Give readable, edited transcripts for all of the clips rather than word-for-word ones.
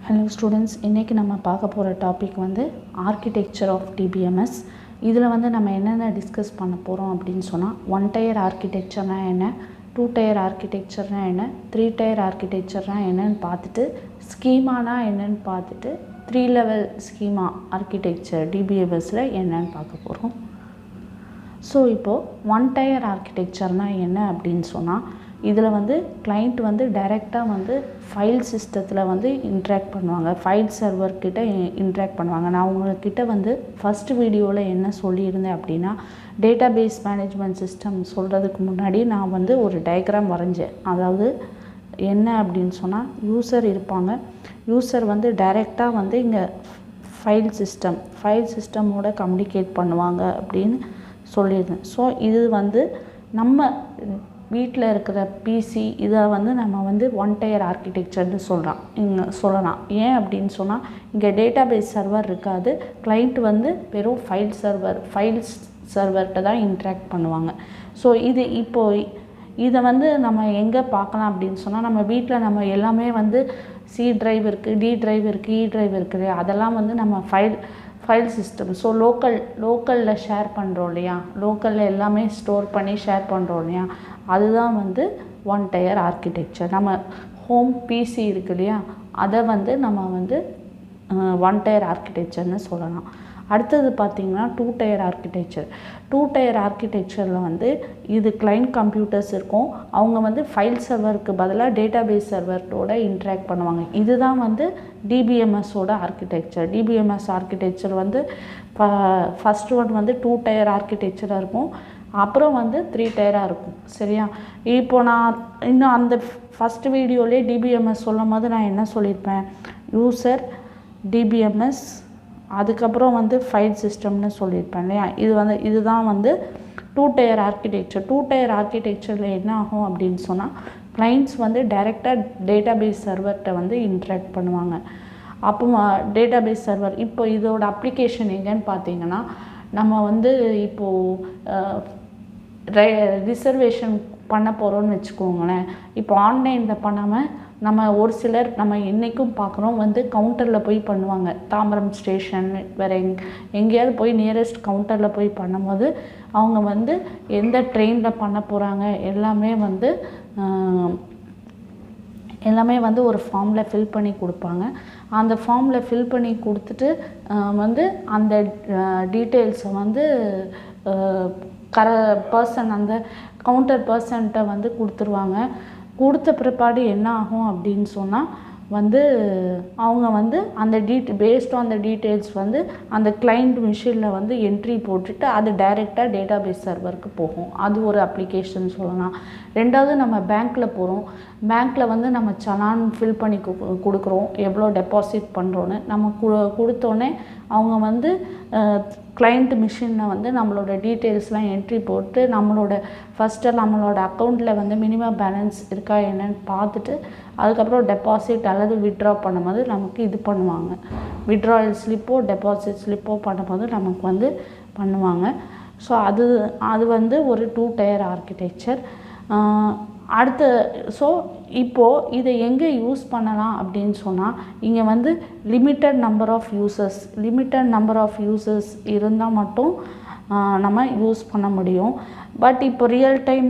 Hello students, இன்னைக்கு நம்ம பார்க்க போற டாபிக் வந்து architecture of DBMS. இதுல வந்து நம்ம என்னென்ன டிஸ்கஸ் பண்ண போறோம் அப்படினு சொன்னா one tier architectureனா என்ன, two tier architectureனா என்ன, three tier architectureனா என்னன்னு பார்த்துட்டு ஸ்கீமானா என்னன்னு பார்த்துட்டு three level schema architecture DBMSல என்னன்னு பார்க்க போறோம். ஸோ இப்போ ஒன் டயர் ஆர்கிடெக்சர்னா என்ன அப்படின்னு சொன்னால் இதில் வந்து கிளைண்ட் வந்து டைரெக்டாக வந்து ஃபைல் சிஸ்டத்தில் வந்து இன்ட்ராக்ட் பண்ணுவாங்க, ஃபைல் சர்வர்கிட்ட இன்ட்ராக்ட் பண்ணுவாங்க. நான் உங்கள்கிட்ட வந்து ஃபஸ்ட்டு வீடியோவில் என்ன சொல்லியிருந்தேன் அப்படின்னா டேட்டாபேஸ் மேனேஜ்மெண்ட் சிஸ்டம் சொல்கிறதுக்கு முன்னாடி நான் வந்து ஒரு டயக்ராம் வரைஞ்சேன். அதாவது என்ன அப்படின்னு சொன்னால் யூசர் இருப்பாங்க, யூசர் வந்து டைரெக்டாக வந்து இங்கே ஃபைல் சிஸ்டமோட கம்யூனிகேட் பண்ணுவாங்க அப்படின்னு சொல்லியிருந்தேன். ஸோ இது வந்து நம்ம வீட்டில் இருக்கிற பிசி இதை வந்து நம்ம வந்து ஒன் டயர் ஆர்கிடெக்சர்னு சொல்லலாம். ஏன் அப்படின்னு சொன்னால் இங்கே டேட்டாபேஸ் சர்வர் இருக்காது, கிளைண்ட் வந்து வெறும் ஃபைல்ஸ் சர்வர்கிட்ட தான் இன்ட்ராக்ட் பண்ணுவாங்க. ஸோ இதை வந்து நம்ம எங்கே பார்க்கலாம் அப்படின்னு சொன்னால் நம்ம வீட்டில் நம்ம எல்லாமே வந்து சி டிரைவ் இருக்குது, டி டிரைவ் இருக்குது, இ டிரைவ் இருக்குது, அதெல்லாம் வந்து நம்ம ஃபைல் சிஸ்டம். ஸோ லோக்கலில் ஷேர் பண்ணுறோம் இல்லையா, லோக்கலில் எல்லாமே ஸ்டோர் பண்ணி ஷேர் பண்ணுறோம் இல்லையா, அதுதான் வந்து ஒன் டயர் ஆர்கிடெக்சர். நம்ம ஹோம் பிசி இருக்கு இல்லையா, அதை வந்து நம்ம வந்து ஒன் டயர் ஆர்கிடெக்சர்னு சொல்லலாம். அடுத்தது பார்த்திங்கன்னா டூ டயர் ஆர்கிடெக்சரில் வந்து இது கிளைண்ட் கம்ப்யூட்டர்ஸ் இருக்கும், அவங்க வந்து ஃபைல் சர்வருக்கு பதிலாக டேட்டாபேஸ் சர்வரோட இன்ட்ராக்ட் பண்ணுவாங்க. இதுதான் வந்து டிபிஎம்எஸோட ஆர்கிடெக்சர். டிபிஎம்எஸ் ஆர்கிடெக்சர் வந்து ஃபஸ்ட்டு ஒன் வந்து டூ டயர் ஆர்கிடெக்சராக இருக்கும், அப்புறம் வந்து த்ரீ டயராக இருக்கும். சரியா? இப்போ நான் இன்னும் அந்த ஃபஸ்ட்டு வீடியோலேயே டிபிஎம்எஸ் சொல்லும் போது நான் என்ன சொல்லியிருப்பேன், யூசர் டிபிஎம்எஸ் அதுக்கப்புறம் வந்து ஃபைல் சிஸ்டம்னு சொல்லியிருப்பேன் இல்லையா. இதுதான் வந்து two tier architecture. Two tier ஆர்கிடெக்சரில் என்ன ஆகும் அப்படின்னு சொன்னால் கிளைண்ட்ஸ் வந்து டைரெக்டாக டேட்டாபேஸ் சர்வர்கிட்ட வந்து இன்ட்ராக்ட் பண்ணுவாங்க. அப்போ டேட்டாபேஸ் சர்வர் இப்போ இதோட அப்ளிகேஷன் எங்கன்னு பார்த்தீங்கன்னா நம்ம வந்து இப்போது ரிசர்வேஷன் பண்ண போகிறோன்னு வச்சுக்கோங்களேன். இப்போ ஆன்லைனில் பண்ணாமல் நம்ம ஒரு சிலர் நம்ம என்றைக்கும் பார்க்குறோம் வந்து கவுண்டரில் போய் பண்ணுவாங்க. தாம்பரம் ஸ்டேஷன் வேறு எங்கேயாவது போய் நியரஸ்ட் கவுண்டரில் போய் பண்ணும்போது அவங்க வந்து எந்த ட்ரெயினில் பண்ண போகிறாங்க எல்லாமே வந்து ஒரு ஃபார்மில் ஃபில் பண்ணி கொடுப்பாங்க. அந்த ஃபார்மில் ஃபில் பண்ணி கொடுத்துட்டு வந்து அந்த டீட்டெயில்ஸை வந்து அந்த கவுண்டர் பர்சன்கிட்ட வந்து கொடுத்துருவாங்க. கொடுத்த பிற்பாடு என்ன ஆகும் அப்படின்னு சொன்னால் வந்து அவங்க வந்து அந்த பேஸ்ட் ஆன் த டீட்டெயில்ஸ் வந்து அந்த கிளைண்ட் மிஷினில் வந்து என்ட்ரி போட்டுட்டு அது டைரெக்டாக டேட்டாபேஸ் சர்வருக்கு போகும். அது ஒரு அப்ளிகேஷன் சொல்லலாம். ரெண்டாவது நம்ம பேங்க்கில் போகிறோம், பேங்க்கில் வந்து நம்ம சலான் ஃபில் பண்ணி கொடுக்குறோம், எவ்வளோ டெபாசிட் பண்ணுறோன்னு நம்ம கொடுத்தோன்னே அவங்க வந்து கிளைண்ட் மிஷினில் வந்து நம்மளோட டீட்டெயில்ஸ்லாம் என்ட்ரி போட்டு நம்மளோட அக்கௌண்ட்டில் வந்து மினிமம் பேலன்ஸ் இருக்கா என்னன்னு பார்த்துட்டு அதுக்கப்புறம் டெபாசிட் அல்லது வித்ட்ரா பண்ணும்போது நமக்கு இது பண்ணுவாங்க. வித்ட்ராயல் ஸ்லிப்போ டெபாசிட் ஸ்லிப்போ பண்ணும்போது நமக்கு வந்து பண்ணுவாங்க. ஸோ அது வந்து ஒரு டூ டயர் ஆர்கிடெக்சர். ஸோ இப்போது இதை எங்கே யூஸ் பண்ணலாம் அப்படின்னு சொன்னால் இங்கே வந்து லிமிட்டட் நம்பர் ஆஃப் யூசர்ஸ் இருந்தால் மட்டும் நம்ம யூஸ் பண்ண முடியும். பட் இப்போ ரியல் டைம்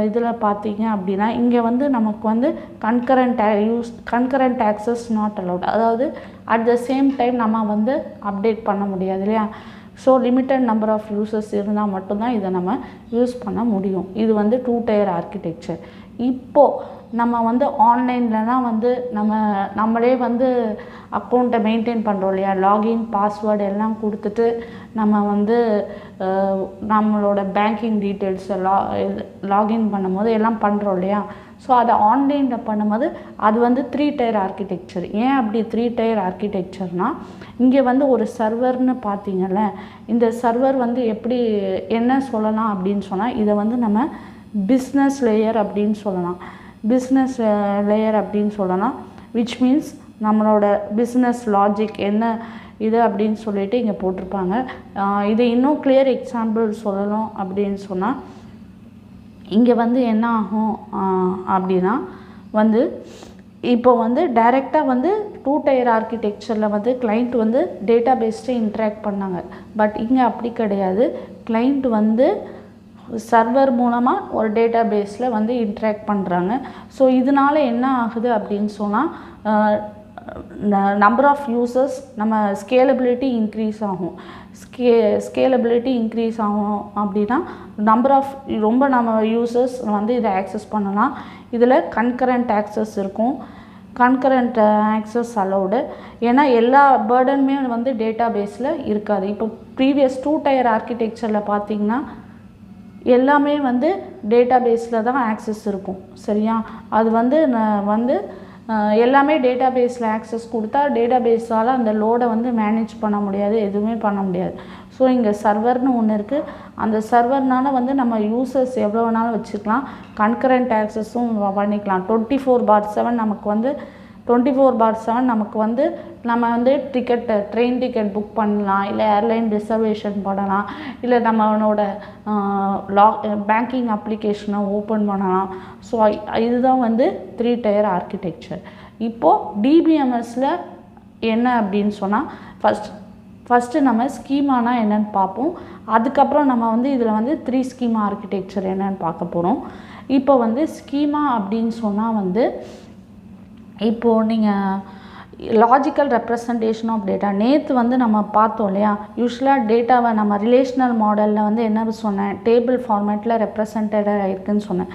இதில் பார்த்தீங்க அப்படின்னா இங்கே வந்து நமக்கு வந்து கன்கரண்ட் ஆக்சஸ் நாட் அலவுட், அதாவது அட் த சேம் டைம் நம்ம வந்து அப்டேட் பண்ண முடியாது இல்லையா. So limited number of users இருந்தால் மட்டும்தான் இதை நம்ம யூஸ் பண்ண முடியும். இது வந்து டூ டயர் ஆர்கிடெக்சர். இப்போது நம்ம வந்து ஆன்லைன்லலாம் வந்து நம்மளே வந்து அக்கௌண்ட்டை மெயின்டைன் பண்ணுறோம் இல்லையா, லாகின் பாஸ்வேர்டு எல்லாம் கொடுத்துட்டு நம்ம வந்து நம்மளோட பேங்கிங் டீட்டெயில்ஸை லாகின் பண்ணும்போது எல்லாம் பண்ணுறோம் இல்லையா. ஸோ அதை ஆன்லைனில் பண்ணும்போது அது வந்து த்ரீ டயர் ஆர்கிடெக்சர். ஏன் அப்படி த்ரீ டயர் ஆர்கிடெக்சர்னால் இங்கே வந்து ஒரு சர்வர்னு பார்த்தீங்கல்ல, இந்த சர்வர் வந்து என்ன சொல்லலாம் அப்படின்னு சொன்னால் இதை வந்து நம்ம பிஸ்னஸ் லேயர் அப்படின்னு சொல்லலாம். விச் மீன்ஸ் நம்மளோட பிஸ்னஸ் லாஜிக் என்ன இது அப்படின்னு சொல்லிட்டு இங்கே போட்டிருப்பாங்க. இதை இன்னும் கிளியர் எக்ஸாம்பிள் சொல்லணும் அப்படின்னு சொன்னால் இங்கே வந்து என்ன ஆகும் அப்படின்னா வந்து இப்போ வந்து டைரெக்டாக வந்து 2 tier ஆர்கிடெக்சரில் வந்து கிளைண்ட் வந்து டேட்டா பேஸ்ட்டை இன்ட்ராக்ட் பண்ணாங்க. பட் இங்கே அப்படி கிடையாது. கிளைண்ட் வந்து சர்வர் மூலமாக ஒரு டேட்டா பேஸில் வந்து இன்ட்ராக்ட் பண்ணுறாங்க. ஸோ இதனால் என்ன ஆகுது அப்படின்னு சொன்னால் நம்பர் ஆஃப் யூசர்ஸ் நம்ம ஸ்கேலபிலிட்டி இன்க்ரீஸ் ஆகும். ஸ்கேலபிலிட்டி இன்க்ரீஸ் ஆகும் அப்படின்னா ரொம்ப நம்ம யூசர்ஸ் வந்து இதை ஆக்சஸ் பண்ணலாம். இதில் கன்கரண்ட் ஆக்சஸ் இருக்கும். Concurrent access allowed. ஏன்னா எல்லா பேர்டனுமே வந்து டேட்டா பேஸில் இருக்காது. இப்போ ப்ரீவியஸ் 2 tier ஆர்கிடெக்சரில் பார்த்திங்கன்னா எல்லாமே வந்து டேட்டா பேஸில் தான் ஆக்சஸ் இருக்கும். சரியா? அது வந்து எல்லாமே டேட்டா பேஸில் ஆக்சஸ் கொடுத்தா டேட்டா பேஸால் அந்த லோடை வந்து மேனேஜ் பண்ண முடியாது, எதுவுமே பண்ண முடியாது. ஸோ இங்கே சர்வர்னு ஒன்று இருக்குது. அந்த சர்வர்னால் வந்து நம்ம யூசர்ஸ் எவ்வளோ வேணாலும் வச்சுக்கலாம். கன்கரண்ட் ஆக்சஸும் பண்ணிக்கலாம். 24/7 நமக்கு வந்து 24/7 நமக்கு வந்து நம்ம வந்து ட்ரெயின் டிக்கெட் புக் பண்ணலாம், இல்லை ஏர்லைன் ரிசர்வேஷன் பண்ணலாம், இல்லை நம்மளோட பேங்கிங் அப்ளிகேஷனை ஓப்பன் பண்ணலாம். ஸோ இதுதான் வந்து 3 tier ஆர்கிடெக்சர். இப்போது டிபிஎம்எஸில் என்ன அப்படின்னு சொன்னால் ஃபஸ்ட்டு நம்ம ஸ்கீமானா என்னென்னு பார்ப்போம். அதுக்கப்புறம் நம்ம வந்து இதில் வந்து 3 schema ஆர்கிடெக்சர் என்னென்னு பார்க்க போகிறோம். இப்போ வந்து ஸ்கீமா அப்படின்னு சொன்னால் வந்து இப்போது நீங்கள் லாஜிக்கல் ரெப்ரசன்டேஷன் ஆஃப் டேட்டா நேற்று வந்து நம்ம பார்த்தோம் இல்லையா? யூஸ்வலாக டேட்டாவை நம்ம ரிலேஷனல் மாடலில் வந்து என்ன சொன்னேன், டேபிள் ஃபார்மேட்டில் ரெப்ரசன்டேட் ஆகிருக்குன்னு சொன்னேன்.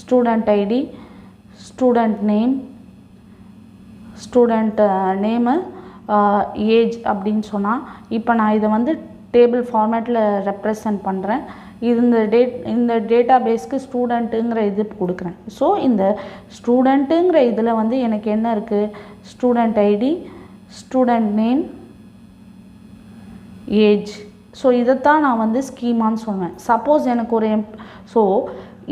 Student ID, student name, age அப்படின்னு சொன்னால், இப்போ நான் இதை வந்து டேபிள் ஃபார்மேட்டில் ரெப்ரசன்ட் பண்ணுறேன். இந்த டேட்டா பேஸ்க்கு ஸ்டூடெண்ட்டுங்கிற இது கொடுக்குறேன். ஸோ இந்த ஸ்டூடெண்ட்டுங்கிற இதில் வந்து எனக்கு என்ன இருக்குது, student ID, student name, age. So இதைத்தான் நான் வந்து ஸ்கீமான்னு சொல்லுவேன். சப்போஸ் எனக்கு ஒரு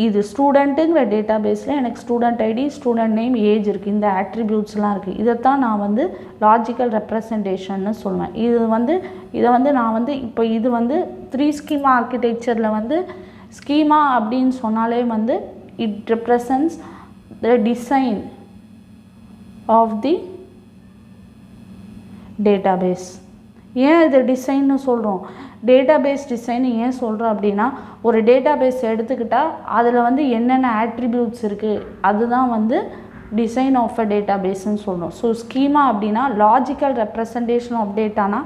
இது ஸ்டூடெண்ட்டுங்கிற டேட்டா பேஸில் எனக்கு student ID, student name, age இருக்குது. இந்த ஆட்ரிபியூட்ஸ்லாம் இருக்குது. இதைத்தான் நான் வந்து லாஜிக்கல் ரெப்ரசன்டேஷன்னு சொல்லுவேன். இதை வந்து நான் வந்து இப்போ இது வந்து 3 schema ஆர்கிடெக்சரில் வந்து ஸ்கீமா அப்படின்னு சொன்னாலே வந்து it represents the design of the database. ஏன் இது டிசைன்னு சொல்கிறோம், டேட்டா பேஸ் டிசைன் ஏன் சொல்கிறோம் அப்படின்னா, ஒரு டேட்டா பேஸ் எடுத்துக்கிட்டால் அதில் வந்து என்னென்ன ஆட்ரிபியூட்ஸ் இருக்குது அதுதான் வந்து டிசைன் ஆஃப் அ டேட்டா பேஸ்ன்னு சொல்கிறோம். ஸோ ஸ்கீமா அப்படின்னா லாஜிக்கல் ரெப்ரசன்டேஷன் ஆஃப் டேட்டானா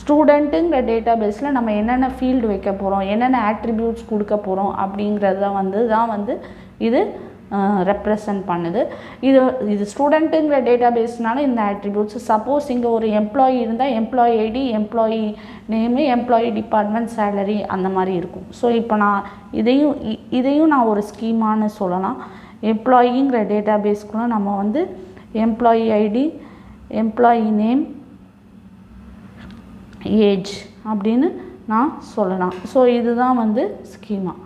ஸ்டூடெண்ட்டுங்கிற டேட்டா பேஸில் நம்ம என்னென்ன ஃபீல்டு வைக்க போகிறோம், என்னென்ன ஆட்ரிபியூட்ஸ் கொடுக்க போகிறோம் அப்படிங்கிறத வந்து இது ரெப்ரசன்ட் பண்ணுது. இது ஸ்டூடெண்ட்டுங்கிற டேட்டா பேஸ்னால இந்த ஆட்ரிபியூட்ஸ். சப்போஸ் இங்கே ஒரு எம்ப்ளாயி இருந்தால் employee ID, employee name, employee department, salary அந்த மாதிரி இருக்கும். ஸோ இப்போ நான் இதையும் நான் ஒரு ஸ்கீமான்னு சொல்லலாம். எம்ப்ளாயிங்கிற டேட்டா பேஸ்க்குள்ள நம்ம வந்து employee ID, employee name, age அப்படின்னு நான் சொல்லலாம். ஸோ இதுதான் வந்து ஸ்கீமா.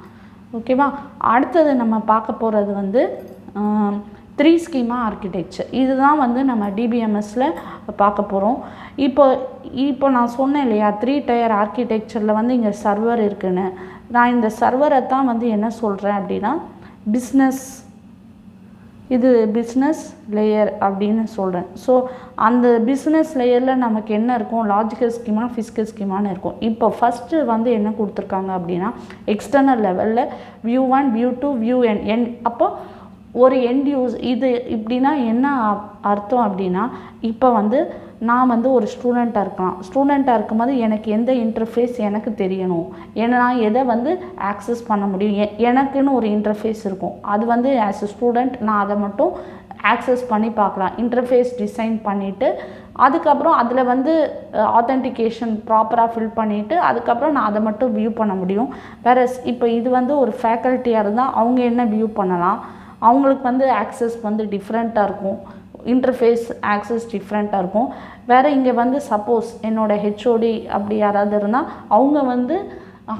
ஓகேவா? அடுத்தது நம்ம பார்க்க போகிறது வந்து 3 schema ஆர்கிடெக்சர். இதுதான் வந்து நம்ம டிபிஎம்எஸில் பார்க்க போகிறோம். இப்போ நான் சொன்னேன் இல்லையா, 3 tier ஆர்கிடெக்சரில் வந்து இங்கே சர்வர் இருக்குன்னு. நான் இந்த சர்வரை தான் வந்து என்ன சொல்கிறேன் அப்படின்னா பிஸ்னஸ் லேயர் அப்படின்னு சொல்கிறேன். ஸோ அந்த பிஸ்னஸ் லேயரில் நமக்கு என்ன இருக்கும், லாஜிக்கல் ஸ்கீமா, ஃபிசிக்கல் ஸ்கீமான்னு இருக்கும். இப்போ ஃபஸ்ட்டு வந்து என்ன கொடுத்துருக்காங்க அப்படின்னா எக்ஸ்டர்னல் லெவலில் வியூ 1, வியூ 2, வியூ என். அப்போ ஒரு எண்ட் யூஸ் இது இப்படின்னா என்ன அர்த்தம் அப்படின்னா, இப்போ வந்து நான் வந்து ஒரு ஸ்டூடெண்ட்டாக இருக்கலாம். ஸ்டூடெண்ட்டாக இருக்கும்போது எனக்கு எந்த இன்டர்ஃபேஸ் எனக்கு தெரியணும், ஏன்னா நான் எதை வந்து ஆக்சஸ் பண்ண முடியும், எனக்குன்னு ஒரு இன்டர்ஃபேஸ் இருக்கும். அது வந்து ஆஸ் எ ஸ்டூடெண்ட் நான் அதை மட்டும் ஆக்சஸ் பண்ணி பார்க்கலாம். இன்டர்ஃபேஸ் டிசைன் பண்ணிவிட்டு அதுக்கப்புறம் அதில் வந்து ஆத்தென்டிகேஷன் ப்ராப்பராக ஃபில் பண்ணிவிட்டு அதுக்கப்புறம் நான் அதை மட்டும் வியூ பண்ண முடியும். வேறு இப்போ இது வந்து ஒரு ஃபேக்கல்ட்டியாக இருந்தால் அவங்க என்ன வியூ பண்ணலாம், அவங்களுக்கு வந்து ஆக்சஸ் வந்து டிஃப்ரெண்ட்டாக இருக்கும், இன்டர்ஃபேஸ் ஆக்சஸ் டிஃப்ரெண்ட்டாக இருக்கும். வேறு இங்கே வந்து சப்போஸ் என்னோடய ஹெச்ஓடி அப்படி யாராவது இருந்தால் அவங்க வந்து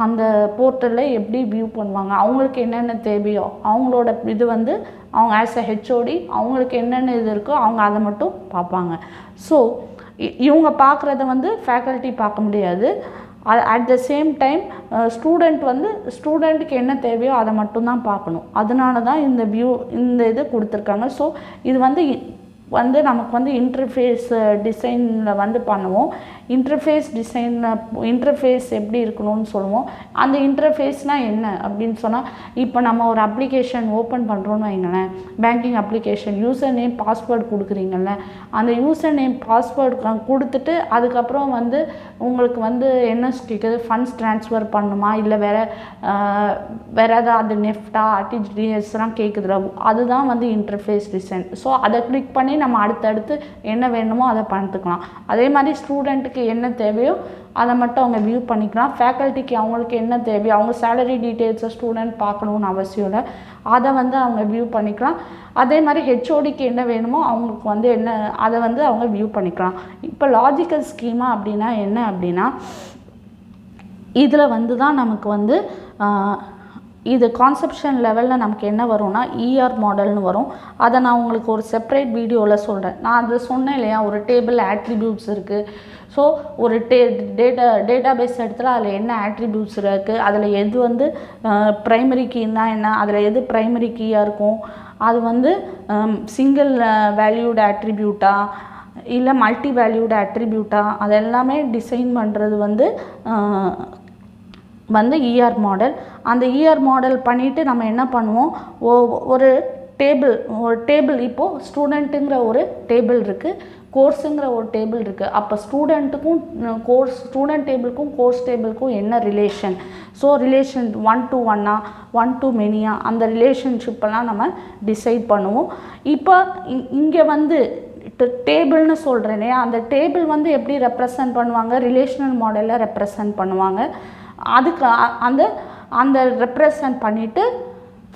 அந்த போர்ட்டலில் எப்படி வியூ பண்ணுவாங்க, அவங்களுக்கு என்னென்ன தேவையோ அவங்களோட இது வந்து அவங்க ஆஸ் எ ஹெச்ஓடி அவங்களுக்கு என்னென்ன இது இருக்கோ அவங்க அதை மட்டும் பார்ப்பாங்க. ஸோ இவங்க பார்க்குறத வந்து ஃபேக்கல்ட்டி பார்க்க முடியாது. அட் த சேம் டைம் ஸ்டூடெண்ட்டுக்கு என்ன தேவையோ அதை மட்டும்தான் பார்க்கணும். அதனால தான் இந்த இது கொடுத்துருக்காங்க. ஸோ இது வந்து வந்து நமக்கு வந்து இன்டர்ஃபேஸ் டிசைனில் வந்து பண்ணுவோம். இன்டர்ஃபேஸ் எப்படி இருக்கணும்னு சொல்லுவோம். அந்த இன்டர்ஃபேஸ்னால் என்ன அப்படின்னு சொன்னால், இப்போ நம்ம ஒரு அப்ளிகேஷன் ஓப்பன் பண்ணுறோன்னு வைங்களேன், banking application, user name password கொடுக்குறீங்கல்ல, அந்த யூசர் நேம் பாஸ்வேர்டு கொடுத்துட்டு அதுக்கப்புறம் வந்து உங்களுக்கு வந்து என்ன கேட்குது, ஃபண்ட்ஸ் ட்ரான்ஸ்ஃபர் பண்ணணுமா இல்லை வேறு ஏதாவது நெஃப்டா ஆர்டிஜிஎஸ்லாம் கேட்குதுல, அதுதான் வந்து இன்டர்ஃபேஸ் டிசைன். ஸோ அதை கிளிக் பண்ணி நம்ம அடுத்தடுத்து என்ன வேணுமோ அதை பார்த்துக்கலாம். அதே மாதிரி ஸ்டூடெண்ட்டுக்கு என்ன தேவையோ அதை மட்டும் அவங்க வியூ பண்ணிக்கலாம். ஃபேக்கல்ட்டிக்கு அவங்களுக்கு என்ன தேவையோ, அவங்க சேலரி டீட்டெயில்ஸை ஸ்டூடெண்ட் பார்க்கணுன்னு அவசியம் இல்லை, அதை வந்து அவங்க வியூ பண்ணிக்கலாம். அதே மாதிரி ஹெச்ஓடிக்கு என்ன வேணுமோ அவங்களுக்கு வந்து என்ன அதை வந்து அவங்க வியூ பண்ணிக்கலாம். இப்போ லாஜிக்கல் ஸ்கீமா அப்படின்னா என்ன அப்படின்னா, இதில் வந்து தான் நமக்கு வந்து இது கான்செப்ஷன் லெவலில் நமக்கு என்ன வரும்னா இஆர் மாடல்னு வரும். அதை நான் உங்களுக்கு ஒரு செப்பரேட் வீடியோவில் சொல்கிறேன். நான் அது சொன்னேன் இல்லையா, ஒரு டேபிள் ஆட்ரிபியூட்ஸ் இருக்குது. ஸோ ஒரு டேட்டாபேஸ் இடத்துல அதில் என்ன ஆட்ரிபியூட்ஸ் இருக்குது, அதில் எது வந்து ப்ரைமரி கீன்னா என்ன, அதில் எது ப்ரைமரி கீயாக இருக்கும், அது வந்து சிங்கிள் வேல்யூடு ஆட்ரிபியூட்டா இல்லை மல்டி வேல்யூடு ஆட்ரிபியூட்டா, அதெல்லாமே டிசைன் பண்ணுறது வந்து இஆர் மாடல். அந்த இஆர் மாடல் பண்ணிவிட்டு நம்ம என்ன பண்ணுவோம், ஒரு டேபிள் இப்போது ஸ்டூடெண்ட்டுங்கிற ஒரு டேபிள் இருக்குது, கோர்ஸுங்கிற ஒரு டேபிள் இருக்குது. அப்போ ஸ்டூடெண்ட் டேபிளுக்கும் கோர்ஸ் டேபிளுக்கும் என்ன relation, so relation 1 to 1 1 to many, அந்த ரிலேஷன்ஷிப்பெல்லாம் நம்ம டிசைட் பண்ணுவோம். இப்போ இங்கே வந்து டேபிள்னு சொல்கிறேன் இல்லையா, அந்த டேபிள் வந்து எப்படி ரெப்ரசன்ட் பண்ணுவாங்க, ரிலேஷனல் மாடலில் ரெப்ரசன்ட் பண்ணுவாங்க. அதுக்கு அந்த ரெப்ரசன்ட் பண்ணிவிட்டு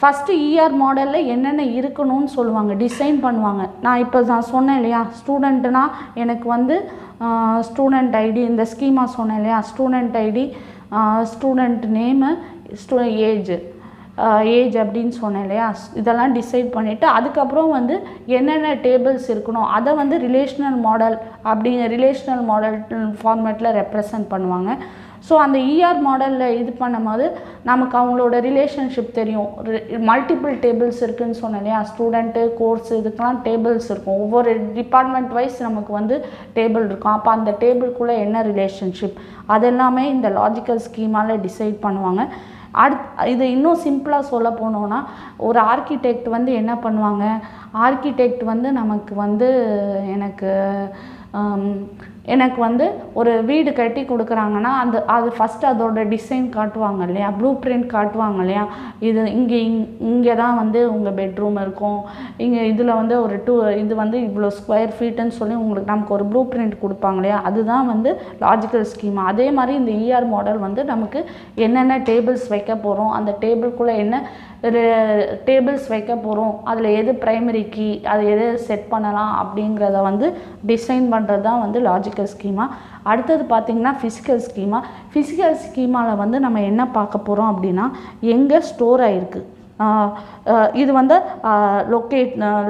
ஃபஸ்ட்டு இஆர் மாடலில் என்னென்ன இருக்கணும்னு சொல்லுவாங்க, டிசைன் பண்ணுவாங்க. நான் சொன்னேன் இல்லையா, ஸ்டூடெண்ட்டுனா எனக்கு வந்து ஸ்டூடெண்ட் ஐடி, இந்த ஸ்கீமா சொன்னேன் இல்லையா, student ID, student name, age அப்படின்னு சொன்னேன் இல்லையா, இதெல்லாம் டிசைட் பண்ணிவிட்டு அதுக்கப்புறம் வந்து என்னென்ன டேபிள்ஸ் இருக்கணும் அதை வந்து ரிலேஷனல் மாடல் ஃபார்மேட்டில் ரெப்ரசன்ட் பண்ணுவாங்க. ஸோ அந்த இஆர் மாடலில் இது பண்ணும்போது நமக்கு அவங்களோட ரிலேஷன்ஷிப் தெரியும். மல்டிபிள் டேபிள்ஸ் இருக்குதுன்னு சொன்னேன் இல்லையா, ஸ்டூடெண்ட்டு கோர்ஸ் இதுக்கெலாம் டேபிள்ஸ் இருக்கும், ஒவ்வொரு டிபார்ட்மெண்ட் வைஸ் நமக்கு வந்து டேபிள் இருக்கும். அப்போ அந்த டேபிளுக்குள்ளே என்ன ரிலேஷன்ஷிப் அதெல்லாமே இந்த லாஜிக்கல் ஸ்கீமாவில் டிசைட் பண்ணுவாங்க. இது இன்னும் சிம்பிளாக சொல்ல போனோன்னா, ஒரு ஆர்கிடெக்ட் வந்து என்ன பண்ணுவாங்க, ஆர்கிடெக்ட் வந்து நமக்கு வந்து எனக்கு வந்து ஒரு வீடு கட்டி கொடுக்குறாங்கன்னா அது ஃபஸ்ட்டு அதோட டிசைன் காட்டுவாங்க இல்லையா, ப்ளூ பிரிண்ட் காட்டுவாங்க இல்லையா, இது இங்கே தான் வந்து உங்கள் பெட்ரூம் இருக்கும், இதில் வந்து இது வந்து இவ்வளோ ஸ்கொயர் ஃபீட்டுன்னு சொல்லி நமக்கு ஒரு ப்ளூ பிரிண்ட் கொடுப்பாங்க இல்லையா, அதுதான் வந்து லாஜிக்கல் ஸ்கீமா. அதே மாதிரி இந்த இஆர் மாடல் வந்து நமக்கு என்னென்ன டேபிள்ஸ் வைக்க போகிறோம், அந்த டேபிளுக்குள்ளே என்ன டேபிள்ஸ் வைக்க போகிறோம், அதில் எது ப்ரைமரி கீ, அது எது செட் பண்ணலாம் அப்படிங்கிறத வந்து டிசைன் பண்ணுறது தான் வந்து லாஜிக்கல் ஸ்கீமா. அடுத்தது பார்த்திங்கன்னா ஃபிசிக்கல் ஸ்கீமாவில் வந்து நம்ம என்ன பார்க்க போகிறோம் அப்படின்னா, எங்கே ஸ்டோர் ஆகிருக்கு, இது வந்து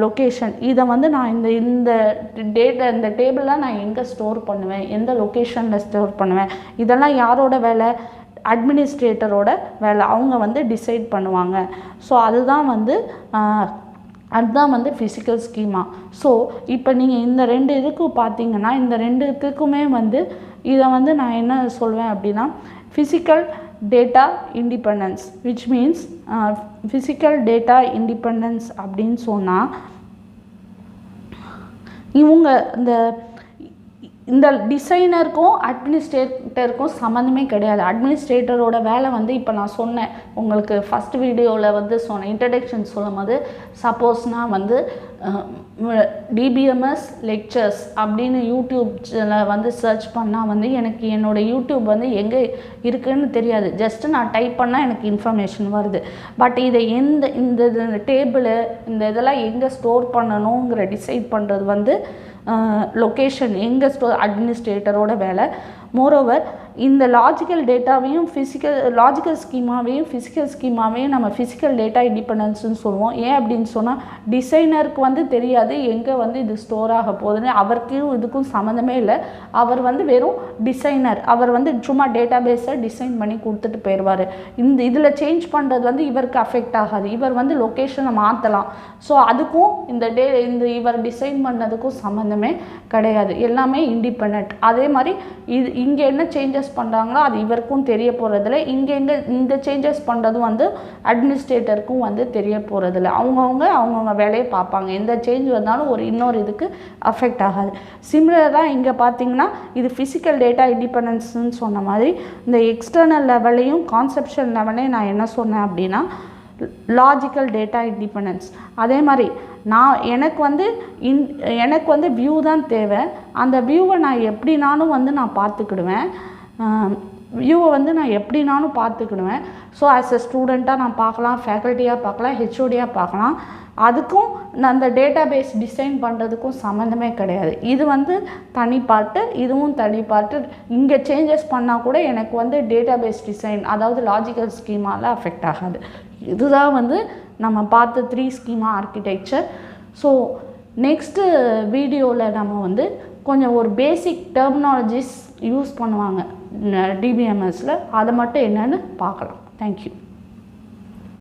லொக்கேஷன், இதை வந்து நான் இந்த டேபிளில் நான் எங்கே ஸ்டோர் பண்ணுவேன், எந்த லொக்கேஷனில் ஸ்டோர் பண்ணுவேன், இதெல்லாம் யாரோட வேலை, அட்மினிஸ்ட்ரேட்டரோட வேலை, அவங்க வந்து டிசைட் பண்ணுவாங்க. ஸோ அதுதான் வந்து ஃபிசிக்கல் ஸ்கீமா. ஸோ இப்போ நீங்கள் இந்த ரெண்டு இதுக்கு பார்த்தீங்கன்னா, இந்த ரெண்டுத்துக்குமே வந்து இதை வந்து நான் என்ன சொல்வேன் அப்படின்னா, physical data independence, which means physical data independence அப்படின்னு சொன்னால், இவங்க இந்த டிசைனருக்கும் அட்மினிஸ்ட்ரேட்டருக்கும் சம்மந்தமே கிடையாது. அட்மினிஸ்ட்ரேட்டரோட வேலை வந்து இப்போ நான் சொன்னேன் உங்களுக்கு ஃபஸ்ட் வீடியோவில் வந்து சொன்னேன், இன்ட்ரடக்ஷன் சொல்லும் போது, சப்போஸ்னால் வந்து DBMS லெக்சர்ஸ் அப்படின்னு யூடியூப்பில் வந்து சர்ச் பண்ணால் வந்து எனக்கு என்னோடய யூடியூப் வந்து எங்கே இருக்குதுன்னு தெரியாது, ஜஸ்ட்டு நான் டைப் பண்ணால் எனக்கு இன்ஃபர்மேஷன் வருது. பட் இதை இந்த டேபிள் இதெல்லாம் எங்கே ஸ்டோர் பண்ணணுங்கிற டிசைட் பண்ணுறது வந்து லொக்கேஷன் எங்கே ஸ்டோர் அட்மினிஸ்ட்ரேட்டரோட வேலை. மோரோவர் இந்த லாஜிக்கல் டேட்டாவையும் லாஜிக்கல் ஸ்கீமாவையும் நம்ம ஃபிசிக்கல் டேட்டா இண்டிபெண்டன்ஸ்னு சொல்லுவோம். ஏன் அப்படின்னு சொன்னால் டிசைனருக்கு வந்து தெரியாது எங்கே வந்து இது ஸ்டோர் ஆக போகுதுன்னு. அவருக்கும் இதுக்கும் சம்மந்தமே இல்லை. அவர் வந்து வெறும் டிசைனர். அவர் வந்து சும்மா டேட்டா பேஸை டிசைன் பண்ணி கொடுத்துட்டு போயிடுவார். இதில் சேஞ்ச் பண்ணுறது வந்து இவருக்கு அஃபெக்ட் ஆகாது. இவர் வந்து லொக்கேஷனை மாற்றலாம். ஸோ அதுக்கும் இந்த இவர் டிசைன் பண்ணதுக்கும் சம்மந்தமே கிடையாது. எல்லாமே இண்டிபெண்ட். அதே மாதிரி இங்கே என்ன சேஞ்சஸ் பண்ணுறாங்களோ அது இவருக்கும் தெரிய போகிறதில்ல. இந்த சேஞ்சஸ் பண்ணுறதும் வந்து அட்மினிஸ்ட்ரேட்டருக்கும் வந்து தெரிய போகிறதில்ல. அவங்கவுங்க வேலையை பார்ப்பாங்க. எந்த சேஞ்ச் வந்தாலும் இன்னொரு இதுக்கு அஃபெக்ட் ஆகாது. சிமிலராக இங்கே பார்த்தீங்கன்னா இது ஃபிசிக்கல் டேட்டா இண்டிபெண்டன்ஸ்ன்னு சொன்ன மாதிரி இந்த எக்ஸ்டர்னல் லெவலையும் கான்செப்ஷுவல் லெவலையும் நான் என்ன சொன்னேன் அப்படின்னா லாஜிக்கல் டேட்டா இண்டிபெண்டன்ஸ். அதே மாதிரி எனக்கு வந்து வியூ தான் தேவை. அந்த வியூவை நான் எப்படினாலும் வந்து நான் பார்த்துக்கிடுவேன். ஸோ ஆஸ் எ ஸ்டூடெண்ட்டாக நான் பார்க்கலாம், ஃபேக்கல்ட்டியாக பார்க்கலாம், ஹெச்ஓடியாக பார்க்கலாம். அதுக்கும் அந்த டேட்டா பேஸ் டிசைன் பண்ணுறதுக்கும் சம்மந்தமே கிடையாது. இது வந்து தனி பார்ட்டு, இதுவும் தனி பார்ட்டு. இங்கே சேஞ்சஸ் பண்ணால் கூட எனக்கு வந்து டேட்டா பேஸ் டிசைன், அதாவது லாஜிக்கல் ஸ்கீமாவில் அஃபெக்ட் ஆகாது. இதுதான் வந்து நம்ம பார்த்த 3 ஸ்கீமா ஆர்கிடெக்சர். ஸோ நெக்ஸ்ட்டு வீடியோவில் நம்ம வந்து கொஞ்சம் ஒரு பேசிக் டெர்மினாலஜிஸ் யூஸ் பண்ணுவாங்க டிபிஎம்எஸில். அதை மட்டும் என்னென்னு பார்க்கலாம். தேங்க்யூ.